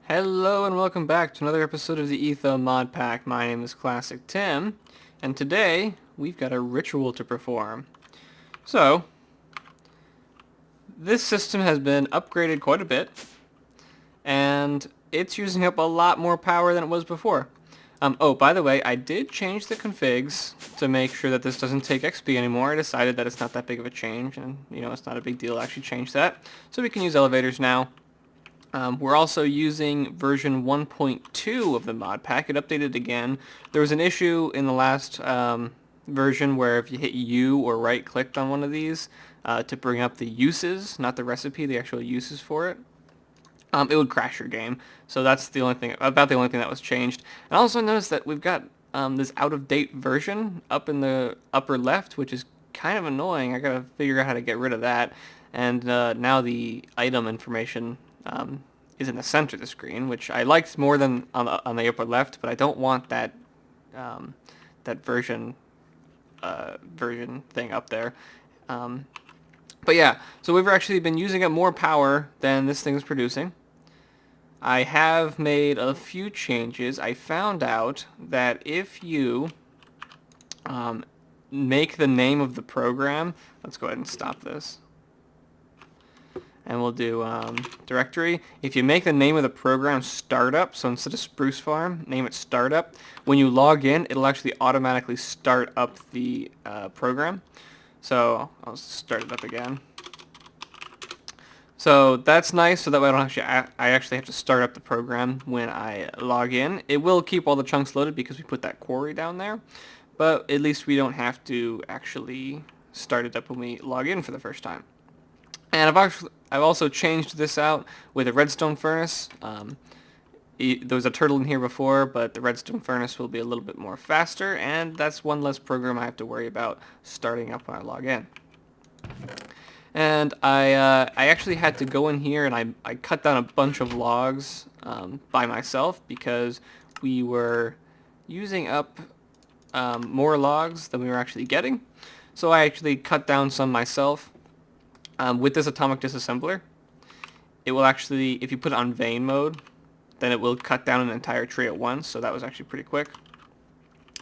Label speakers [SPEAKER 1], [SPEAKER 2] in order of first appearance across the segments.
[SPEAKER 1] Hello and welcome back to another episode of the Etho Modpack. My name is Classic Tim, and today we've got a ritual to perform. So, this system has been upgraded quite a bit, and it's using up a lot more power than it was before. Oh, by the way, I did change the configs to make sure that this doesn't take XP anymore. I decided that it's not that big of a change, and it's not a big deal to actually change that. So we can use elevators now. We're also using version 1.2 of the mod pack. It updated again. There was an issue in the last version where if you hit U or right-clicked on one of these to bring up the uses, not the recipe, the actual uses for it, it would crash your game. So that's the only thing, about the only thing that was changed. And I also noticed that we've got this out-of-date version up in the upper left, which is kind of annoying. I gotta figure out how to get rid of that. And now the item information is in the center of the screen, which I liked more than on the upper left, but I don't want that that version thing up there. But yeah, so we've actually been using up more power than this thing is producing. I have made a few changes. I found out that if you make the name of the program, let's go ahead and stop this. And we'll do directory. If you make the name of the program startup, so instead of Spruce Farm, name it startup, when you log in, it'll actually automatically start up the program. So I'll start it up again. So that's nice, so that way I actually have to start up the program when I log in. It will keep all the chunks loaded because we put that quarry down there, but at least we don't have to actually start it up when we log in for the first time. And I've also changed this out with a redstone furnace. There was a turtle in here before, but the redstone furnace will be a little bit more faster, and that's one less program I have to worry about starting up when I log in. And I actually had to go in here and I cut down a bunch of logs by myself because we were using up more logs than we were actually getting. So I actually cut down some myself. With this atomic disassembler, it will actually, if you put it on vein mode, then it will cut down an entire tree at once, so that was actually pretty quick.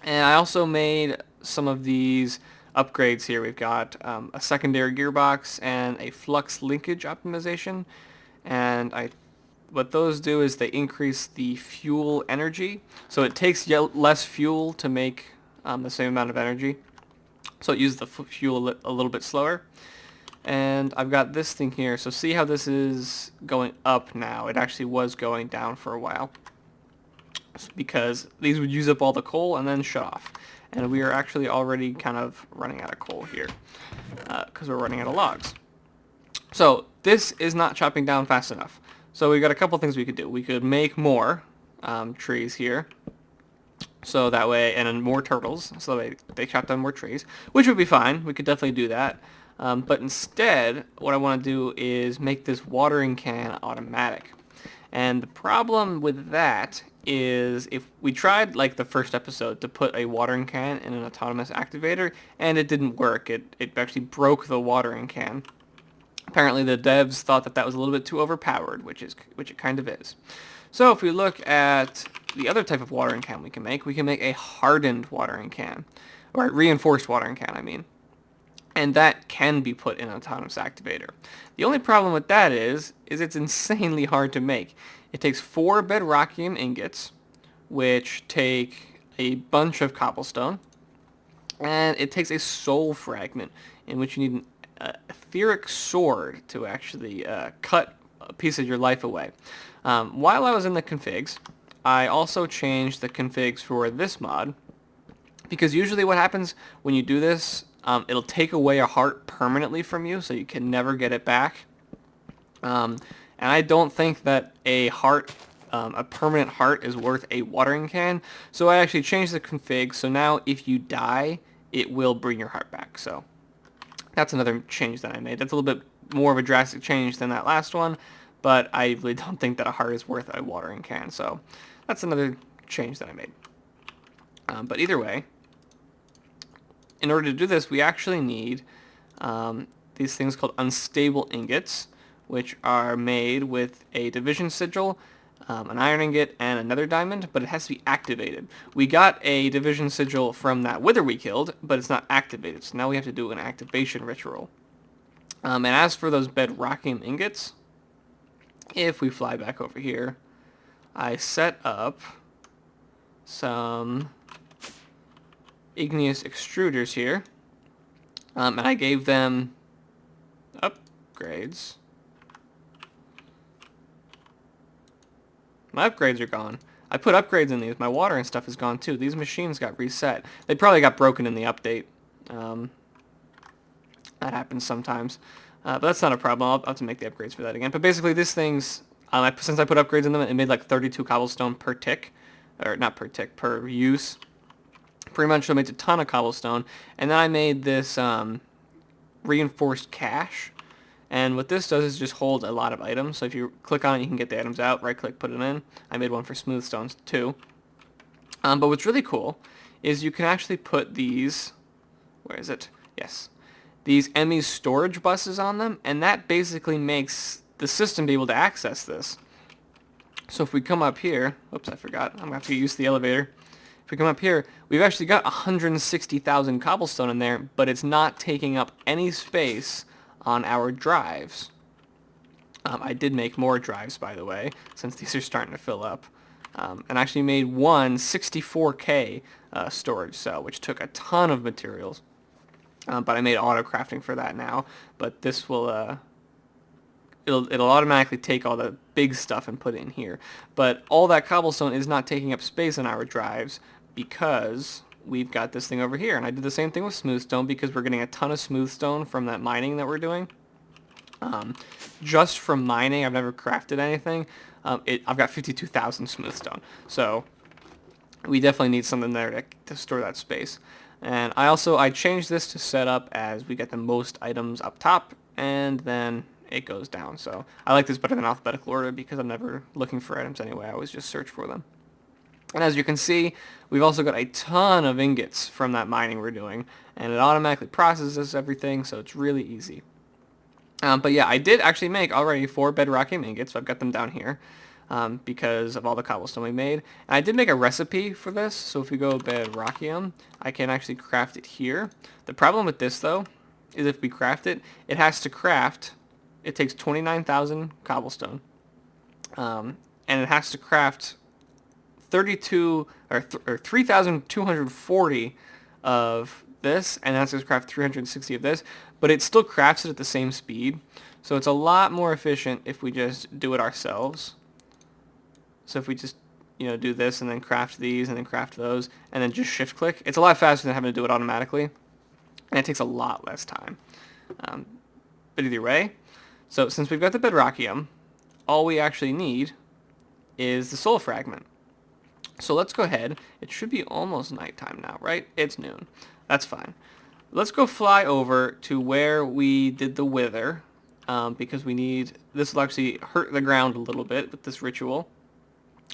[SPEAKER 1] And I also made some of these upgrades here. We've got a secondary gearbox and a flux linkage optimization, and what those do is they increase the fuel energy, so it takes less fuel to make the same amount of energy, so it uses the fuel a little bit slower. And I've got this thing here, so see how this is going up now. It actually was going down for a while because these would use up all the coal and then shut off. And we are actually already kind of running out of coal here because we're running out of logs. So this is not chopping down fast enough. So we've got a couple things we could do. We could make more trees here. So that way, and then more turtles, so that way they chop down more trees, which would be fine. We could definitely do that. But instead, what I want to do is make this watering can automatic. And the problem with that is if we tried, like the first episode, to put a watering can in an autonomous activator, and it didn't work. It actually broke the watering can. Apparently the devs thought that that was a little bit too overpowered, which it kind of is. So if we look at the other type of watering can we can make a hardened watering can. Or a reinforced watering can, I mean. And that can be put in an autonomous activator. The only problem with that is it's insanely hard to make. It takes 4 bedrockium ingots, which take a bunch of cobblestone, and it takes a soul fragment, in which you need an etheric sword to actually cut a piece of your life away. While I was in the configs, I also changed the configs for this mod, because usually what happens when you do this, it'll take away a heart permanently from you, so you can never get it back. And I don't think that a permanent heart is worth a watering can. So I actually changed the config, so now if you die, it will bring your heart back. So that's another change that I made. That's a little bit more of a drastic change than that last one, but I really don't think that a heart is worth a watering can. So that's another change that I made. But either way, in order to do this, we actually need these things called unstable ingots, which are made with a division sigil, an iron ingot, and another diamond, but it has to be activated. We got a division sigil from that wither we killed, but it's not activated, so now we have to do an activation ritual. And as for those bedrockium ingots, if we fly back over here, I set up some igneous extruders here, and I gave them upgrades. My upgrades are gone. I put upgrades in these. My water and stuff is gone too. These machines got reset. They probably got broken in the update. That happens sometimes. But that's not a problem. I'll have to make the upgrades for that again. But basically, these things, since I put upgrades in them, it made like 32 cobblestone per tick. Or not per tick, per use. Pretty much it made a ton of cobblestone. And then I made this reinforced cache. And what this does is just hold a lot of items. So if you click on it, you can get the items out. Right click, put it in. I made one for smooth stones too. But what's really cool is you can actually put these, where is it? Yes. These ME storage buses on them. And that basically makes the system be able to access this. So if we come up here, oops, I forgot. I'm going to have to get used to the elevator. If we come up here, we've actually got 160,000 cobblestone in there, but it's not taking up any space on our drives. I did make more drives, by the way, since these are starting to fill up. And actually made one 64K storage cell, which took a ton of materials. But I made auto crafting for that now. But this will, it'll automatically take all the big stuff and put it in here. But all that cobblestone is not taking up space on our drives because we've got this thing over here. And I did the same thing with smooth stone because we're getting a ton of smooth stone from that mining that we're doing. Just from mining, I've never crafted anything. I've got 52,000 smooth stone. So we definitely need something there to store that space. And I changed this to set up as we get the most items up top and then it goes down. So I like this better than alphabetical order because I'm never looking for items anyway. I always just search for them. And as you can see, we've also got a ton of ingots from that mining we're doing, and it automatically processes everything, so it's really easy. But yeah, I did actually make already 4 bedrockium ingots, so I've got them down here because of all the cobblestone we made. And I did make a recipe for this, so if we go bedrockium, I can actually craft it here. The problem with this, though, is if we craft it, it has to craft, it takes 29,000 cobblestone, and it has to craft 3,240 of this, and that's going to craft 360 of this, but it still crafts it at the same speed, so it's a lot more efficient if we just do it ourselves. So if we just, do this and then craft these and then craft those and then just shift click, it's a lot faster than having to do it automatically, and it takes a lot less time. But either way, so since we've got the bedrockium, all we actually need is the soul fragment. So let's go ahead. It should be almost nighttime now, right? It's noon. That's fine. Let's go fly over to where we did the wither, because this will actually hurt the ground a little bit with this ritual.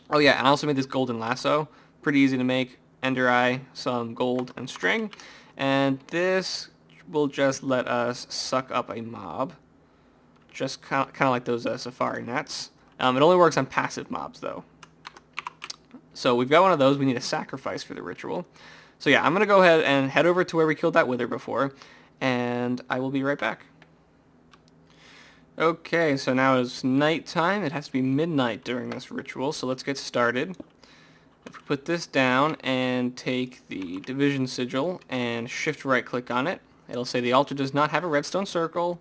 [SPEAKER 1] Oh yeah, and I also made this golden lasso. Pretty easy to make. Ender eye, some gold, and string. And this will just let us suck up a mob. Just kind of like those safari nets. It only works on passive mobs, though. So we've got one of those. We need a sacrifice for the ritual. So yeah, I'm going to go ahead and head over to where we killed that wither before, and I will be right back. Okay, so now it's nighttime. It has to be midnight during this ritual, so let's get started. If we put this down and take the division sigil and shift right click on it, it'll say the altar does not have a redstone circle,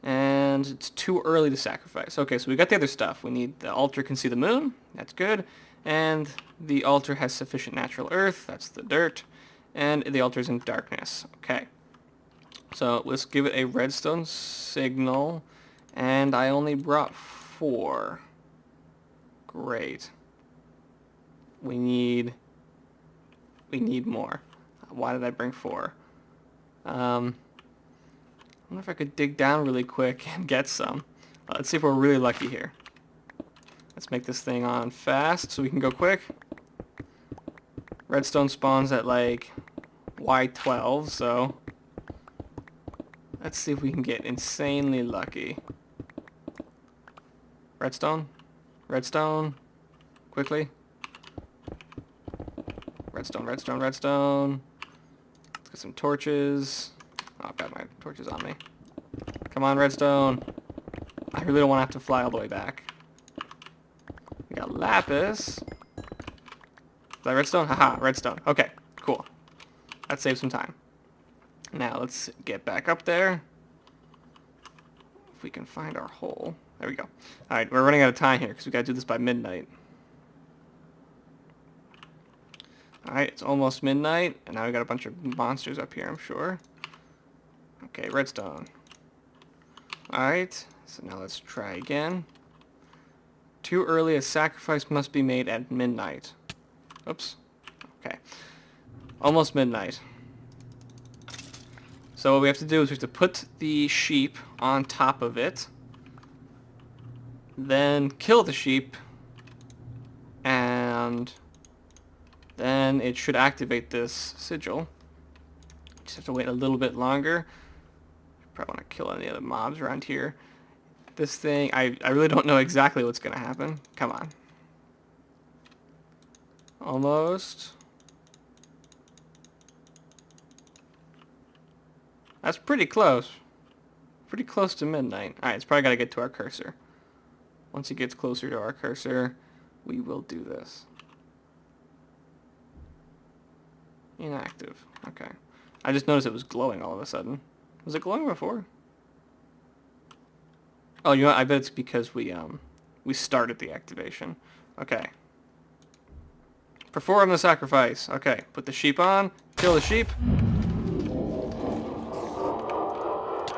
[SPEAKER 1] and it's too early to sacrifice. Okay, so we got the other stuff. We need the altar can see the moon. That's good. And the altar has sufficient natural earth. That's the dirt. And the altar's in darkness. Okay. So let's give it a redstone signal. And I only brought 4. Great. We need more. Why did I bring 4? I wonder if I could dig down really quick and get some. Let's see if we're really lucky here. Let's make this thing on fast so we can go quick. Redstone spawns at like Y12, so let's see if we can get insanely lucky. Redstone? Redstone? quickly. Redstone, redstone, redstone. Let's get some torches. Oh, I've got my torches on me. Come on, redstone. I really don't want to have to fly all the way back. We got lapis. Is that redstone? Haha, redstone. Okay, cool. That saves some time. Now let's get back up there. If we can find our hole. There we go. Alright, we're running out of time here because we got to do this by midnight. Alright, it's almost midnight, and now we got a bunch of monsters up here, I'm sure. Okay, redstone. Alright, so now let's try again. Too early, a sacrifice must be made at midnight. Oops. Okay. Almost midnight. So what we have to do is we have to put the sheep on top of it, then kill the sheep, and then it should activate this sigil. Just have to wait a little bit longer. Probably want to kill any other mobs around here. This thing, I really don't know exactly what's going to happen. Come on. Almost. That's pretty close. Pretty close to midnight. Alright, it's probably got to get to our cursor. Once it gets closer to our cursor, we will do this. Inactive. Okay. I just noticed it was glowing all of a sudden. Was it glowing before? Oh, you know what? I bet it's because we started the activation. Okay. Perform the sacrifice. Okay. Put the sheep on. Kill the sheep.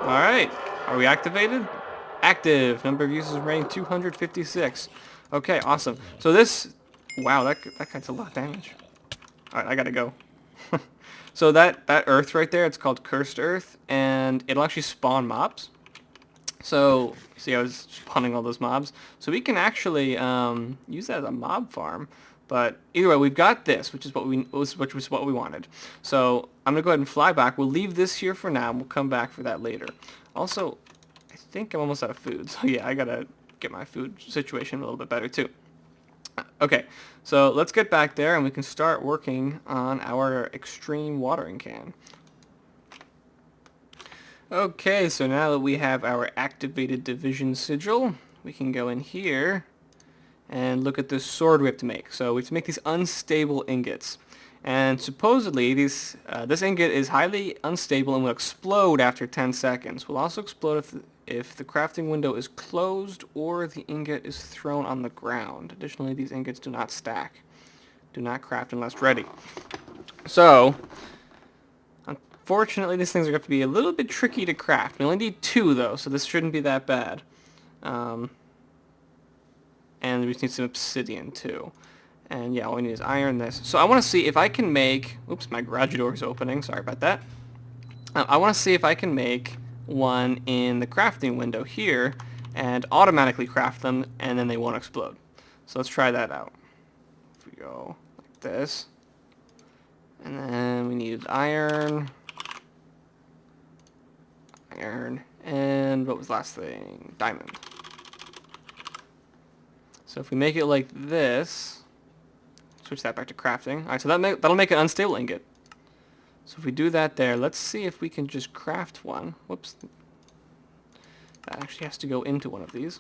[SPEAKER 1] Alright. Are we activated? Active. Number of users remaining 256. Okay, awesome. So this... Wow, that guy's a lot of damage. Alright, I gotta go. So that earth right there, it's called Cursed Earth, and it'll actually spawn mobs. So, see, I was spawning all those mobs. So we can actually use that as a mob farm. But either way, we've got this, which was what we wanted. So I'm gonna go ahead and fly back. We'll leave this here for now, and we'll come back for that later. Also, I think I'm almost out of food, so yeah, I gotta get my food situation a little bit better too. Okay, so let's get back there, and we can start working on our extreme watering can. Okay, so now that we have our activated division sigil, we can go in here and look at this sword we have to make. So we have to make these unstable ingots. And supposedly this ingot is highly unstable and will explode after 10 seconds. Will also explode if the crafting window is closed or the ingot is thrown on the ground. Additionally, these ingots do not stack. Do not craft unless ready. So, unfortunately, these things are going to have to be a little bit tricky to craft. We only need 2, though, so this shouldn't be that bad. And we just need some obsidian, too. And yeah, all we need is iron this. So I want to see if I can make... Oops, my garage door is opening. Sorry about that. I want to see if I can make one in the crafting window here and automatically craft them, and then they won't explode. So let's try that out. If we go like this. And then we need iron. Iron. And what was the last thing? Diamond. So if we make it like this... Switch that back to crafting. Alright, so that'll make an unstable ingot. So if we do that there, let's see if we can just craft one. Whoops. That actually has to go into one of these.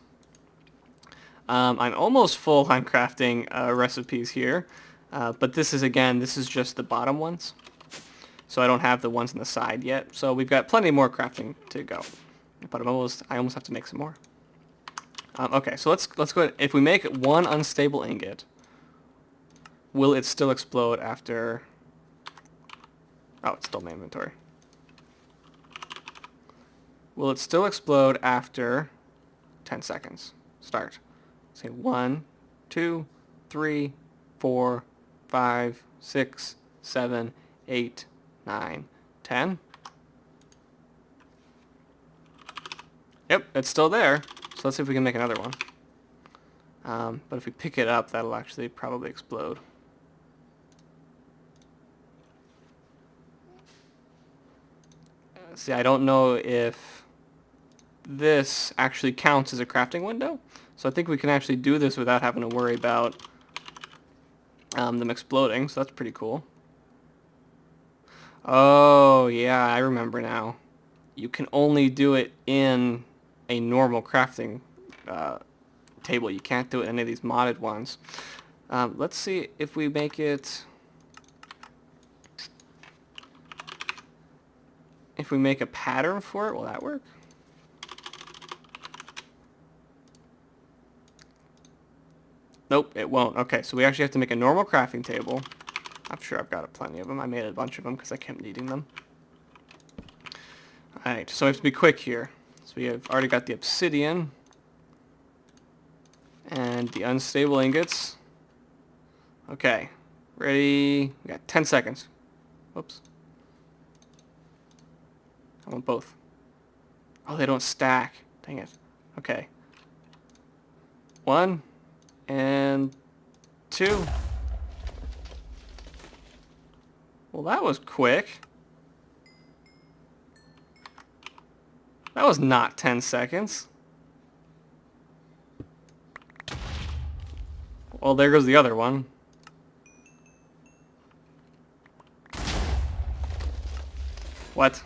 [SPEAKER 1] I'm almost full on crafting recipes here. But this is just the bottom ones. So I don't have the ones on the side yet. So we've got plenty more crafting to go. But I almost have to make some more. Okay, so let's go ahead. If we make one unstable ingot, will it still explode after... Oh, it's still in my inventory. Will it still explode after 10 seconds? Start. Say 1, 2, 3, 4, 5, 6, 7, 8, 9, 10. Yep, it's still there. So let's see if we can make another one. But if we pick it up, that'll actually probably explode. See, I don't know if this actually counts as a crafting window. So I think we can actually do this without having to worry about them exploding, so that's pretty cool. Oh, yeah, I remember now. You can only do it in a normal crafting table. You can't do it in any of these modded ones. Let's see if we make it... If we make a pattern for it, will that work? Nope, it won't. Okay, so we actually have to make a normal crafting table. I'm sure I've got plenty of them. I made a bunch of them because I kept needing them. Alright, so we have to be quick here. So we have already got the obsidian and the unstable ingots. Okay, ready? We got 10 seconds. Whoops. I want both. Oh, they don't stack. Dang it. Okay. 1 and 2. Well, that was quick. That was not 10 seconds. Well, there goes the other one. What?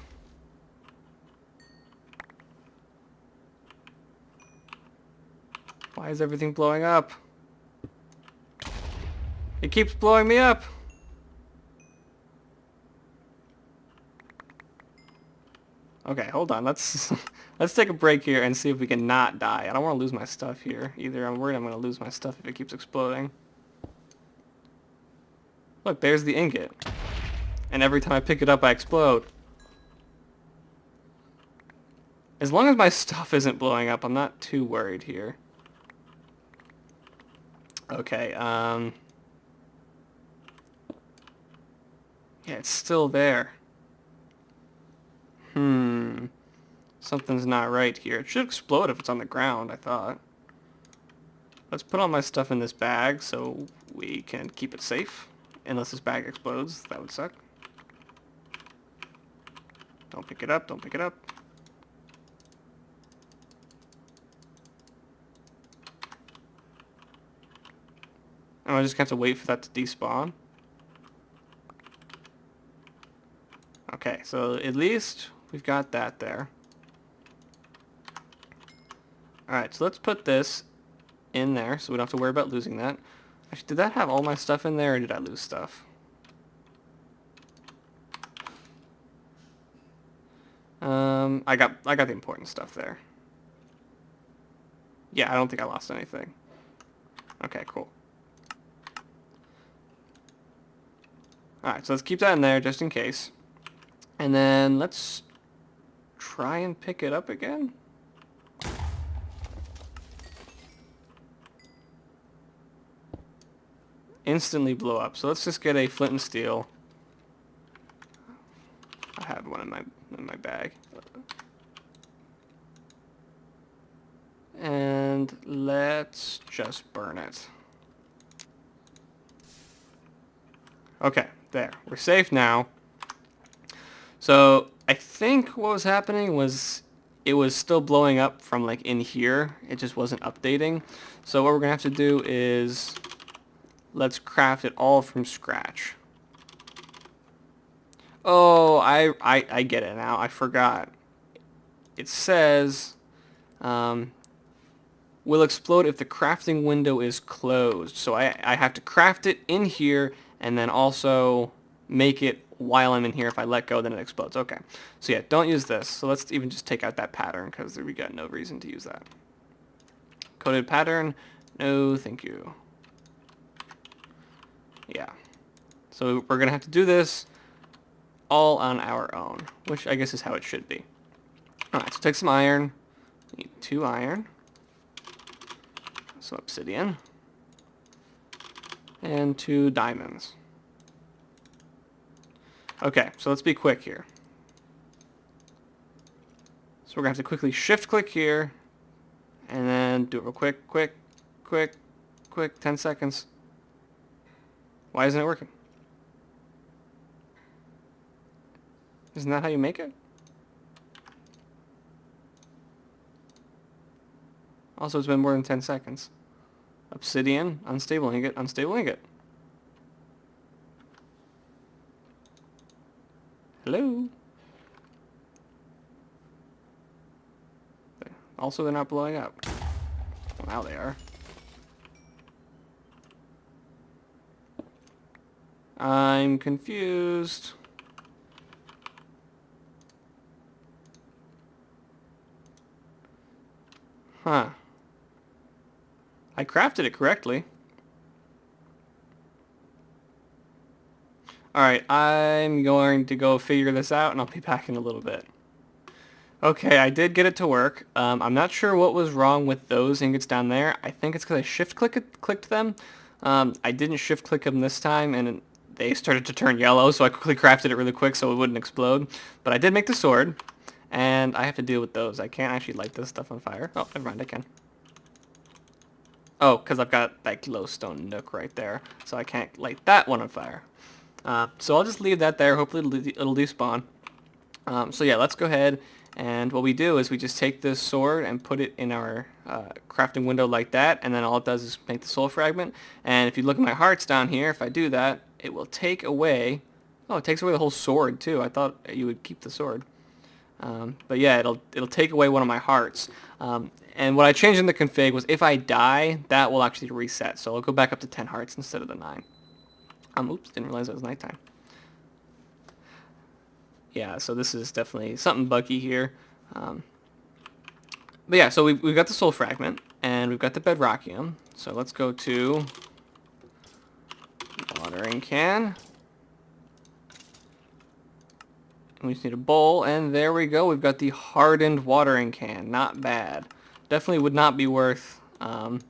[SPEAKER 1] Why is everything blowing up? It keeps blowing me up. Okay, hold on. Let's take a break here and see if we can not die. I don't want to lose my stuff here either. I'm worried I'm going to lose my stuff if it keeps exploding. Look, there's the ingot. And every time I pick it up, I explode. As long as my stuff isn't blowing up, I'm not too worried here. Okay, yeah, it's still there. Something's not right here. It should explode if it's on the ground, I thought. Let's put all my stuff in this bag so we can keep it safe. Unless this bag explodes, that would suck. Don't pick it up, don't pick it up. Oh, I just have to wait for that to despawn. Okay, so at least we've got that there. Alright, so let's put this in there so we don't have to worry about losing that. Actually, did that have all my stuff in there or did I lose stuff? I got the important stuff there. Yeah, I don't think I lost anything. Okay, cool. Alright, so let's keep that in there just in case. And then let's try and pick it up again. Instantly blow up. So let's just get a flint and steel. I have one in my bag. And let's just burn it. Okay, there. We're safe now. So I think what was happening was it was still blowing up from like in here. It just wasn't updating. So what we're gonna have to do is let's craft it all from scratch. Oh, I get it now. I forgot. It says will explode if the crafting window is closed. So I have to craft it in here and then also make it while I'm in here. If I let go, then it explodes. Okay. So yeah, don't use this. So let's even just take out that pattern because we got no reason to use that. Coded pattern. No, thank you. Yeah. So we're going to have to do this all on our own, which I guess is how it should be. Alright, so take some iron. We need 2 iron. Some obsidian. And 2 diamonds. Okay, so let's be quick here. So we're going to have to quickly shift-click here. And then do it real quick, quick, 10 seconds. Why isn't it working? Isn't that how you make it? Also, it's been more than 10 seconds. Obsidian, unstable ingot, unstable ingot. Hello? Also, they're not blowing up. Well, now they are. I'm confused. Huh. I crafted it correctly. Alright, I'm going to go figure this out, and I'll be back in a little bit. Okay, I did get it to work. I'm not sure what was wrong with those ingots down there. I think it's because I shift-clicked them. I didn't shift-click them this time, and they started to turn yellow, so I quickly crafted it really quick so it wouldn't explode. But I did make the sword, and I have to deal with those. I can't actually light this stuff on fire. Oh, never mind, I can. Oh, because I've got that glowstone nook right there, so I can't light that one on fire. So I'll just leave that there. Hopefully it'll despawn. So yeah, let's go ahead, and what we do is we just take this sword and put it in our crafting window like that, and then all it does is make the soul fragment. And if you look at my hearts down here, if I do that, it will take away... Oh, it takes away the whole sword too. I thought you would keep the sword. But yeah, it'll take away one of my hearts. And what I changed in the config was if I die, that will actually reset. So I'll go back up to 10 hearts instead of the 9. Oops, didn't realize it was nighttime. Yeah, so this is definitely something buggy here. But yeah, so we've got the soul fragment, and we've got the bedrockium. So let's go to watering can. We just need a bowl, and there we go. We've got the hardened watering can. Not bad. Definitely would not be worth 10%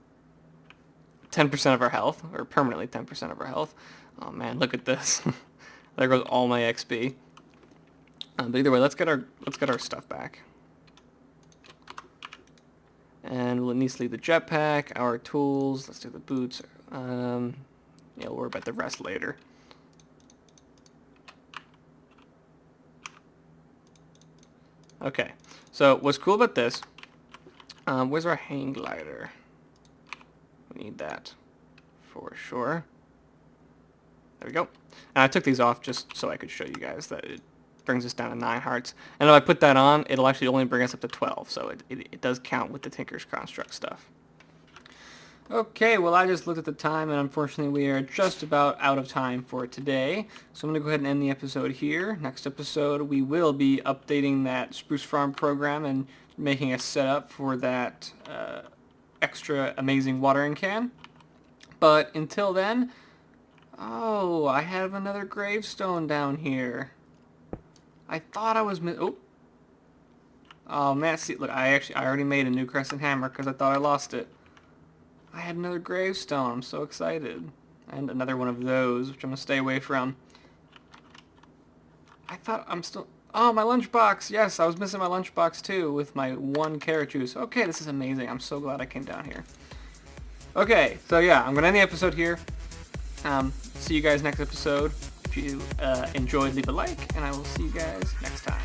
[SPEAKER 1] of our health, or permanently 10% of our health. Oh man, look at this. There goes all my XP. But either way, let's get our stuff back. And we'll need to leave the jetpack, our tools. Let's do the boots. Yeah, we'll worry about the rest later. Okay, so what's cool about this, where's our hang glider? We need that for sure. There we go. And I took these off just so I could show you guys that it brings us down to 9 hearts. And if I put that on, it'll actually only bring us up to 12, so it does count with the Tinker's Construct stuff. Okay, well I just looked at the time, and unfortunately we are just about out of time for today. So I'm going to go ahead and end the episode here. Next episode we will be updating that Spruce Farm program and making a setup for that extra amazing watering can. But until then, oh, I have another gravestone down here. I thought I was oh man, see, look, I already made a new crescent hammer because I thought I lost it. I had another gravestone. I'm so excited. And another one of those, which I'm going to stay away from. I thought I'm still... Oh, my lunchbox! Yes, I was missing my lunchbox too with my 1 carrot juice. Okay, this is amazing. I'm so glad I came down here. Okay, so yeah, I'm going to end the episode here. See you guys next episode. If you enjoyed, leave a like, and I will see you guys next time.